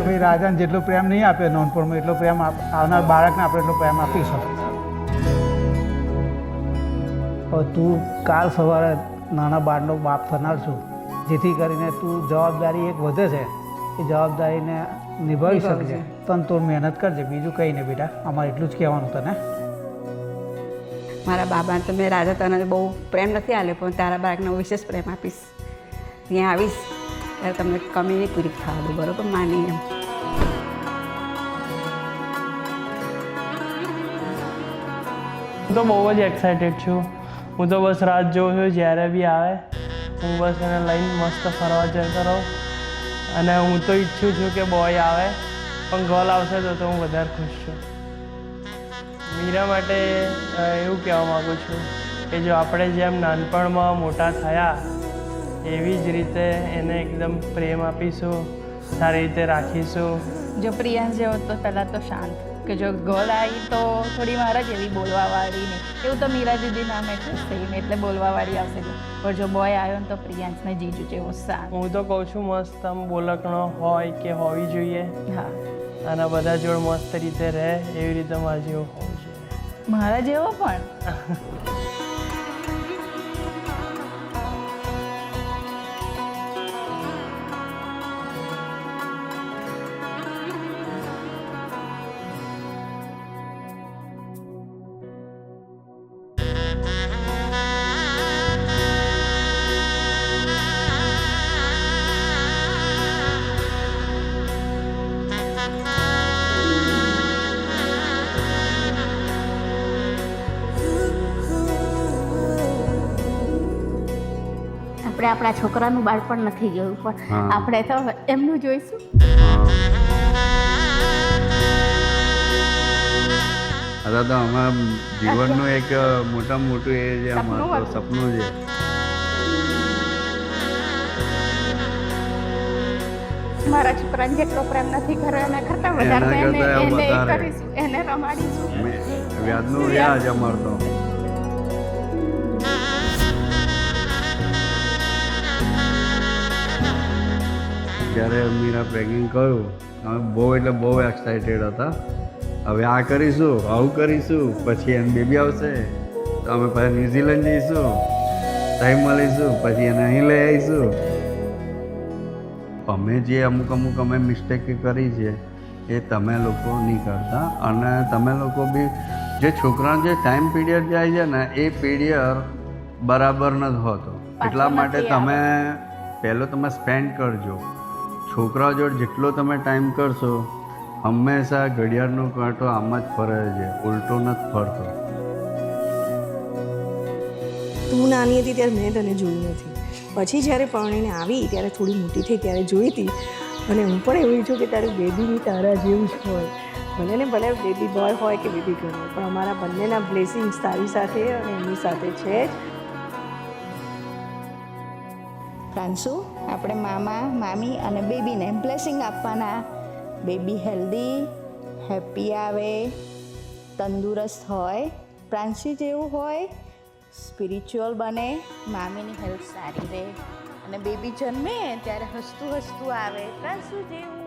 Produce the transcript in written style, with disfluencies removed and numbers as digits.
કે ભાઈ રાજાને જેટલો પ્રેમ નહીં આપ્યો નાનપણમાં એટલો પ્રેમ આવનાર બાળકને આપણે એટલો પ્રેમ આપીશું. હવે તું કાલ સવારે નાના બાળનો બાપ થનાર છું, જેથી કરીને તું જવાબદારી એક વધે છે એ જવાબદારીને નિભાવી શકજે. તને તો મહેનત કરજે, બીજું કંઈ નહીં બેટા, અમારે એટલું જ કહેવાનું તને. મારા બાબાને તો મેં રાજા તને બહુ પ્રેમ નથી આપ્યો, પણ તારા બાળકને હું વિશેષ પ્રેમ આપીશ. ત્યાં આવીશ ત્યારે તમને કમી નહીં પૂરી થવા દઉં, બરાબર? માની એમ. હું તો બહુ જ એક્સાઇટેડ છું. હું તો બસ રાત જોઉં છું જ્યારે બી આવે હું બસ એને લઈને મસ્ત ફરવા જતો રહું. અને હું તો ઈચ્છું છું કે બોય આવે, પણ ગર્લ આવશે તો હું વધારે ખુશ છું. મીરા માટે એવું કહેવા માગું છું કે જો આપણે જેમ નાનપણમાં મોટા થયા એવી જ રીતે એને એકદમ પ્રેમ આપીશું, સારી રીતે રાખીશું. જો પ્રિયાંશ જેવો તો પહેલાં તો શાંત, કે જો ગર્લ આવી તો થોડી મારા જેવી બોલવાવાળી નહીં. એવું તો મીરા દીદી નામ એટલે સેમ, એટલે બોલવાવાળી આવશે. પણ જો બોય આવ્યો ને તો પ્રિયાંશને જીજુ જેવો શાંત. હું તો કહું છું મસ્ત આમ બોલકણો હોય કે હોવી જોઈએ. હા, અને બધા જોડે મસ્ત રીતે રહે એવી રીતે મારા જેવું હોવું જોઈએ. મારા જેવો પણ. આપણે આપણા છોકરાનું બાળપણ નથી જોયું, પણ આપણે તો એમનું જોઈશું. અરે તો અમારા જીવનનું એક મોટામાં મોટું એ જે અમારું સપનું છે. મારા છોકરાને જેટલો પ્રેમ નથી કર્યો એના કરતાં વધારે એને કરીશું, એને રમાડીશું. વ્યાજનું વ્યાજ અમાર તો. જ્યારે મીરા પ્રેગ્નેન્ટ કર્યું અમે બહુ એટલે બહુ એક્સાઇટેડ હતા. હવે આ કરીશું, આવું કરીશું, પછી એને બેબી આવશે તો અમે પછી ન્યૂઝીલેન્ડ જઈશું, ટાઈમ મળીશું, પછી એને અહીં લઈ આવીશું. અમે જે અમુક અમે મિસ્ટેક કરી છે એ તમે લોકો નહીં કરતા. અને તમે લોકો બી જે છોકરાનો જે ટાઈમ પીરિયડ જાય છે ને એ પીરિયડ બરાબર નથી હોતો. એટલા માટે તમે પહેલો તમે સ્પેન્ડ કરજો. છોકરાઓ જોડે જેટલો તમે ટાઈમ કરશો, હંમેશા ઘડિયાળનો કાંટો આમ જ ફરે છે, ઉલટો નથી ફરતો. તું નાની હતી ત્યારે મેં તને જોઈ નથી, પછી જ્યારે પરણીને આવી ત્યારે થોડી મોટી થઈ ત્યારે જોઈ હતી. અને હું પણ એવું ઈચ્છું કે તારું બેબી બી તારા જેવું જ હોય, ભલે ને ભલે બેબી બોય હોય કે બેબી ગર્લ હોય, પણ અમારા બંનેના બ્લેસિંગ્સ તારી સાથે અને એમની સાથે છે જ. પ્રાંશુ, આપણે મામા મામી અને બેબીને બ્લેસિંગ આપવાના. બેબી હેલ્ધી હેપી આવે, તંદુરસ્ત હોય, પ્રાંશુ જેવું હોય, સ્પિરિચ્યુઅલ બને, મામીની હેલ્થ સારી રહે અને બેબી જન્મે ત્યારે હસતું હસતું આવે, પ્રાંશુ જેવું.